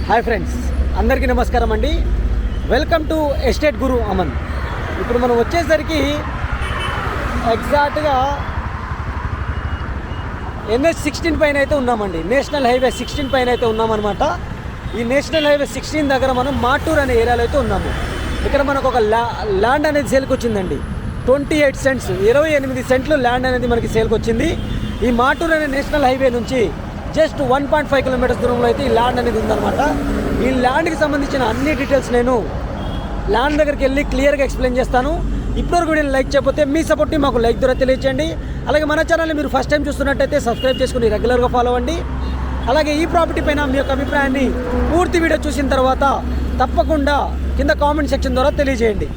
Hi friends, అందరికీ నమస్కారం అండి. వెల్కమ్ టు ఎస్టేట్ గురు అమన్. ఇప్పుడు మనం వచ్చేసరికి ఎగ్జాక్ట్గా NH16 పైన అయితే ఉన్నామండి. నేషనల్ హైవే 16 పైన అయితే ఉన్నామన్నమాట. ఈ నేషనల్ హైవే 16 దగ్గర మనం మాటూర్ అనే ఏరియాలో అయితే ఉన్నాము. ఇక్కడ మనకు ఒక ల్యాండ్ అనేది సేల్కి వచ్చిందండి. 28 సెంట్స్ 28 సెంట్లు ల్యాండ్ అనేది మనకి సేల్కి వచ్చింది. ఈ మాటూర్ అనే నేషనల్ హైవే నుంచి జస్ట్ 1.5 కిలోమీటర్స్ దూరంలో అయితే ఈ ల్యాండ్ అనేది ఉందన్నమాట. ఈ ల్యాండ్కి సంబంధించిన అన్ని డీటెయిల్స్ నేను ల్యాండ్ దగ్గరికి వెళ్ళి క్లియర్గా ఎక్స్ప్లెయిన్ చేస్తాను. ఇప్పటివరకు వీడియోని లైక్ చేయకపోతే మీ సపోర్ట్ని మాకు లైక్ ద్వారా తెలియచేయండి. అలాగే మన ఛానల్ని మీరు ఫస్ట్ టైం చూస్తున్నట్టయితే సబ్స్క్రైబ్ చేసుకుని రెగ్యులర్గా ఫాలో అవ్వండి. అలాగే ఈ ప్రాపర్టీ పైన మీ యొక్క అభిప్రాయాన్ని పూర్తి వీడియో చూసిన తర్వాత తప్పకుండా కింద కామెంట్ సెక్షన్ ద్వారా తెలియజేయండి.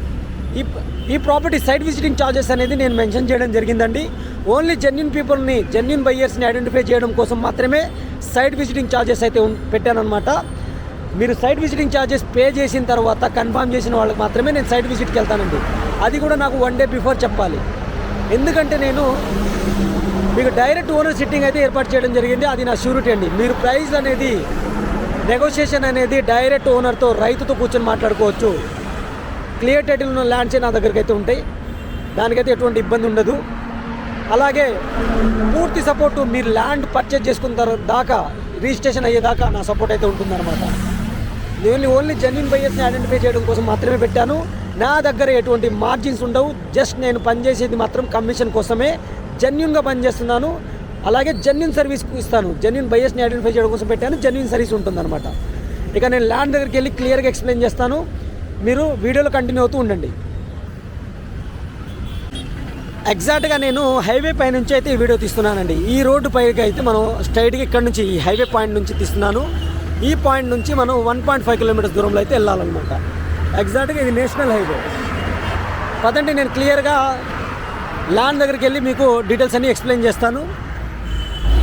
ఈ ప్రాపర్టీ సైట్ విజిటింగ్ ఛార్జెస్ అనేది నేను మెన్షన్ చేయడం జరిగిందండి. ఓన్లీ జెన్యూన్ పీపుల్ని, జెన్యూన్ బయ్యర్స్ని ఐడెంటిఫై చేయడం కోసం మాత్రమే సైట్ విజిటింగ్ ఛార్జెస్ అయితే పెట్టానమాట. మీరు సైట్ విజిటింగ్ ఛార్జెస్ పే చేసిన తర్వాత కన్ఫర్మ్ చేసిన వాళ్ళకి మాత్రమే నేను సైట్ విజిట్కి వెళ్తానండి. అది కూడా నాకు 1 డే బిఫోర్ చెప్పాలి. ఎందుకంటే నేను మీకు డైరెక్ట్ ఓనర్ సిట్టింగ్ అయితే ఏర్పాటు చేయడం జరిగింది. అది నా షూరిటీ అండి. మీరు ప్రైస్ అనేది నెగోషియేషన్ అనేది డైరెక్ట్ ఓనర్తో, రైతుతో కూర్చొని మాట్లాడుకోవచ్చు. క్లియర్ టైటిల్ ఉన్న ల్యాండ్సే నా దగ్గరికి అయితే ఉంటాయి. దానికైతే ఎటువంటి ఇబ్బంది ఉండదు. అలాగే పూర్తి సపోర్టు మీరు ల్యాండ్ పర్చేజ్ చేసుకున్న దాకా, రిజిస్ట్రేషన్ అయ్యేదాకా నా సపోర్ట్ అయితే ఉంటుందన్నమాట. నేను ఓన్లీ జెన్యూన్ బయ్యర్స్ని ఐడెంటిఫై చేయడం కోసం మాత్రమే పెట్టాను. నా దగ్గర ఎటువంటి మార్జిన్స్ ఉండవు. జస్ట్ నేను పనిచేసేది మాత్రం కమిషన్ కోసమే, జెన్యూన్గా పనిచేస్తున్నాను. అలాగే జెన్యూన్ సర్వీస్ ఇస్తాను. జెన్యూన్ బయ్యర్స్ని ఐడెంటిఫై చేయడం కోసం పెట్టాను. జెన్యూన్ సర్వీస్ ఉంటుందన్నమాట. ఇక నేను ల్యాండ్ దగ్గరికి వెళ్ళి క్లియర్గా ఎక్స్ప్లెయిన్ చేస్తాను. మీరు వీడియోలో కంటిన్యూ అవుతూ ఉండండి. ఎగ్జాక్ట్గా నేను హైవే పై నుంచి అయితే ఈ వీడియో తీస్తున్నానండి. ఈ రోడ్డు పైకి అయితే మనం స్ట్రైట్గా ఇక్కడ నుంచి ఈ హైవే పాయింట్ నుంచి తీస్తున్నాను. ఈ పాయింట్ నుంచి మనం 1.5 కిలోమీటర్స్ దూరంలో అయితే వెళ్ళాలన్నమాట. ఎగ్జాక్ట్గా ఇది నేషనల్ హైవే. పదండి, నేను క్లియర్గా ల్యాండ్ దగ్గరికి వెళ్ళి మీకు డీటెయిల్స్ అన్నీ ఎక్స్ప్లెయిన్ చేస్తాను.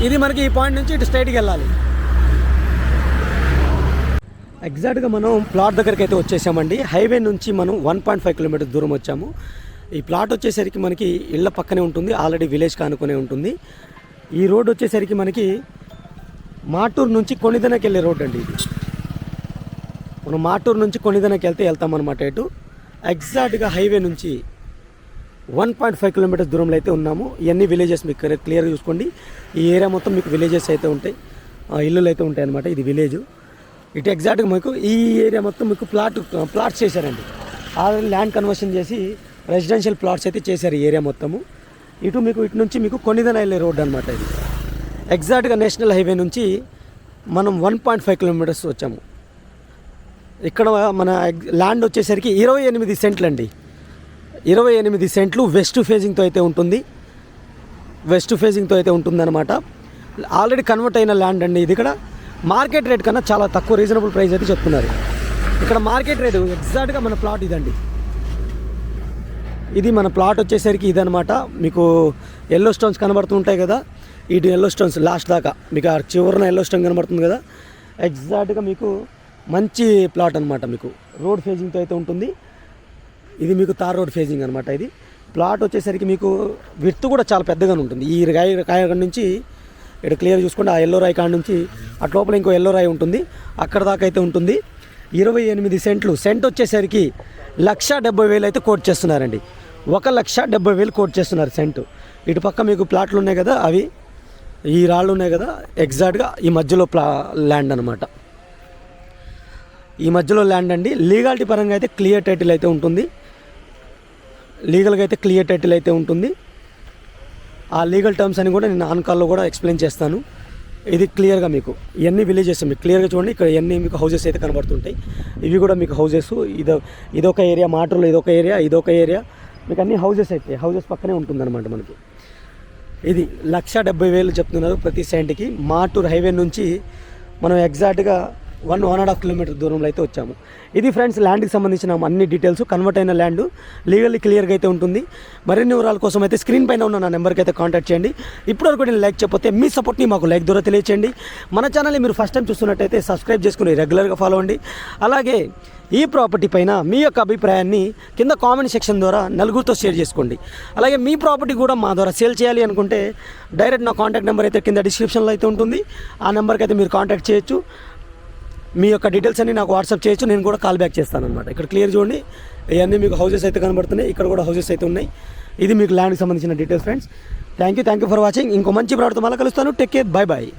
ఇది మనకి ఈ పాయింట్ నుంచి ఇటు స్ట్రైట్గా వెళ్ళాలి. ఎగ్జాక్ట్గా మనం ప్లాట్ దగ్గరికి అయితే వచ్చేసామండి. హైవే నుంచి మనం 1.5 కిలోమీటర్స్ దూరం వచ్చాము. ఈ ప్లాట్ వచ్చేసరికి మనకి ఇళ్ళ పక్కనే ఉంటుంది. ఆల్రెడీ విలేజ్ కానుకునే ఉంటుంది. ఈ రోడ్ వచ్చేసరికి మనకి మాటూరు నుంచి కొణిదనకి వెళ్ళే రోడ్ అండి. ఇది మనం మాటూరు నుంచి కొణిదనకి వెళ్తామన్నమాట. ఇటు ఎగ్జాక్ట్గా హైవే నుంచి 1.5 కిలోమీటర్స్ దూరంలో అయితే ఉన్నాము. ఇవన్నీ విలేజెస్ మీకు క్లియర్గా చూసుకోండి. ఈ ఏరియా మొత్తం మీకు విలేజెస్ అయితే ఉంటాయి, ఇల్లులు అయితే ఉంటాయి అన్నమాట. ఇది విలేజ్. ఇటు ఎగ్జాక్ట్గా మీకు ఈ ఏరియా మొత్తం మీకు ప్లాట్స్ చేశారండి. ఆల్రెడీ ల్యాండ్ కన్వర్షన్ చేసి రెసిడెన్షియల్ ప్లాట్స్ అయితే చేశారు ఈ ఏరియా మొత్తము. ఇటు నుంచి మీకు కొణిదన వెళ్ళే రోడ్ అనమాట. ఇది ఎగ్జాక్ట్గా నేషనల్ హైవే నుంచి మనం 1.5 కిలోమీటర్స్ వచ్చాము. ఇక్కడ మన ల్యాండ్ వచ్చేసరికి 28 సెంట్లు అండి. 28 సెంట్లు వెస్ట్ ఫేజింగ్తో అయితే ఉంటుంది. ఉంటుందన్నమాట. ఆల్రెడీ కన్వర్ట్ అయిన ల్యాండ్ అండి. ఇది ఇక్కడ మార్కెట్ రేట్ కన్నా చాలా తక్కువ, రీజనబుల్ ప్రైస్ అయితే చెప్తున్నారు. ఇక్కడ మార్కెట్ రేటు ఎగ్జాక్ట్గా మన ప్లాట్ ఇదండి. ఇది మన ప్లాట్ వచ్చేసరికి ఇదనమాట. మీకు ఎల్లో స్టోన్స్ కనబడుతుంటాయి కదా, ఇటు ఎల్లో స్టోన్స్ లాస్ట్ దాకా మీకు ఆ చివరిన ఎల్లో స్టోన్ కనబడుతుంది కదా. ఎగ్జాక్ట్గా మీకు మంచి ప్లాట్ అనమాట. మీకు రోడ్ ఫేజింగ్తో అయితే ఉంటుంది. ఇది మీకు తార్ రోడ్ ఫేజింగ్ అనమాట. ఇది ప్లాట్ వచ్చేసరికి మీకు విడ్త్ కూడా చాలా పెద్దగానే ఉంటుంది. ఈ కాయ నుంచి ఇక్కడ క్లియర్ చూసుకోండి. ఆ ఎల్లో రాయి కాడ నుంచి అటు లోపల ఇంకో ఎల్లో రాయి ఉంటుంది, అక్కడ దాకా అయితే ఉంటుంది. 28 సెంట్లు. సెంట్ వచ్చేసరికి 1,70,000 అయితే కోట్ చేస్తున్నారండి. 1,70,000 కోట్ చేస్తున్నారు సెంటు. ఇటు పక్క మీకు ప్లాట్లు ఉన్నాయి కదా, అవి ఈ రాళ్ళు ఉన్నాయి కదా, ఎగ్జాక్ట్గా ఈ మధ్యలో ల్యాండ్ అనమాట. ఈ మధ్యలో ల్యాండ్ అండి. లీగాలిటీ పరంగా అయితే క్లియర్ టైటిల్ అయితే ఉంటుంది. లీగల్గా అయితే క్లియర్ టైటిల్ అయితే ఉంటుంది. ఆ లీగల్ టర్మ్స్ అని కూడా నేను ఆన్ కాల్లో కూడా ఎక్స్ప్లెయిన్ చేస్తాను. ఇది క్లియర్గా మీకు ఇవన్నీ విలేజెస్ మీకు క్లియర్గా చూడండి. ఇక్కడ ఇవన్నీ మీకు హౌసెస్ అయితే కనబడుతుంటాయి. ఇవి కూడా మీకు హౌసెస్. ఇదొక ఏరియా, మాటూరులో ఇదొక ఏరియా మీకు అన్ని హౌసెస్ అయితే హౌసెస్ పక్కనే ఉంటుందన్నమాట. మనకి ఇది 1,70,000 చెప్తున్నారు ప్రతి సెంట్కి. మాటూరు హైవే నుంచి మనం ఎగ్జాక్ట్గా 1.5 కిలోమీటర్ దూరంలో అయితే వచ్చాము. ఇది ఫ్రెండ్స్ ల్యాండ్కి సంబంధించిన అన్ని డీటెయిల్స్. కన్వర్ట్ అయిన ల్యాండ్ లీగల్లీ క్లియర్గా అయితే ఉంటుంది. మరిన్ని వివరాల కోసం అయితే స్క్రీన్ పైన ఉన్న నా నెంబర్కి అయితే కాంటాక్ట్ చేయండి. ఇప్పటివరకు నేను లైక్ చెప్పితే మీ సపోర్ట్ని మాకు లైక్ ద్వారా తెలియచేయండి. మన ఛానల్ని మీరు ఫస్ట్ టైం చూస్తున్నట్టయితే సబ్స్క్రైబ్ చేసుకుని రెగ్యులర్గా ఫాలో అవ్వండి. అలాగే ఈ ప్రాపర్టీ పైన మీ యొక్క అభిప్రాయాన్ని కింద కామెంట్ సెక్షన్ ద్వారా నలుగురితో షేర్ చేసుకోండి. అలాగే మీ ప్రాపర్టీ కూడా మా ద్వారా సేల్ చేయాలి అనుకుంటే డైరెక్ట్ నా కాంటాక్ట్ నెంబర్ అయితే కింద డిస్క్రిప్షన్లో అయితే ఉంటుంది. ఆ నెంబర్కి అయితే మీరు కాంటాక్ట్ చేయొచ్చు. మీ యొక్క డీటెయిల్స్ అన్ని నాకు వాట్సాప్ చేయొచ్చు, నేను కూడా కాల్ బ్యాక్ చేస్తాను అనమాట. ఇక్కడ క్లియర్ చూడండి, ఇవన్నీ మీకు హౌసెస్ అయితే కనబడుతున్నాయి, ఇక్కడ కూడా హౌసెస్ అయితే ఉన్నాయి. ఇది మీకు ల్యాండ్కి సంబంధించిన details friends. Thank you for watching. ఇంకో మంచి ప్రోడక్ట్ మళ్ళీ కలుస్తాను. Take care, bye bye.